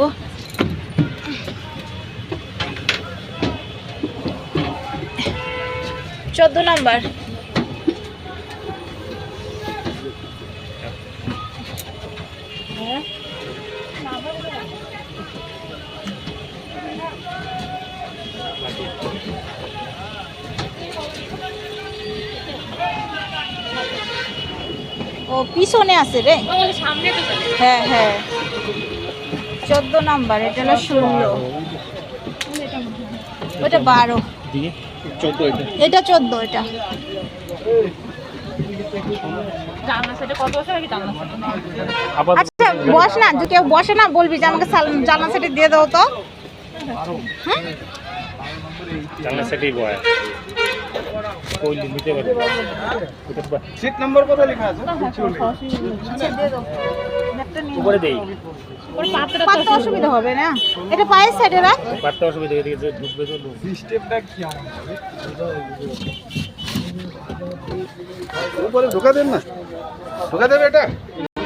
ও 14 number. ও পিছনে আছে রে, হ্যাঁ হ্যাঁ 14 নাম্বার, এটা হলো 16, ওটা 12, এটা 14, এটা আচ্ছা বস না, যদি কেউ বসে না বলবি যে আমাকে জানলা সেটে দিয়ে দাও তো। জানলা সেটেই বয় কই নিতে পারবে সিট নাম্বার কোথায় লেখা আছে? উপরে দেই পাততে অসুবিধা হবে না, এটা পায়ের সাইডে রাখ। পাততে অসুবিধা এদিকে যে ঢুকবে তো স্টেপটা কি আমার উপরে ঢোকা দেন না, ঢোকা দেবে এটা।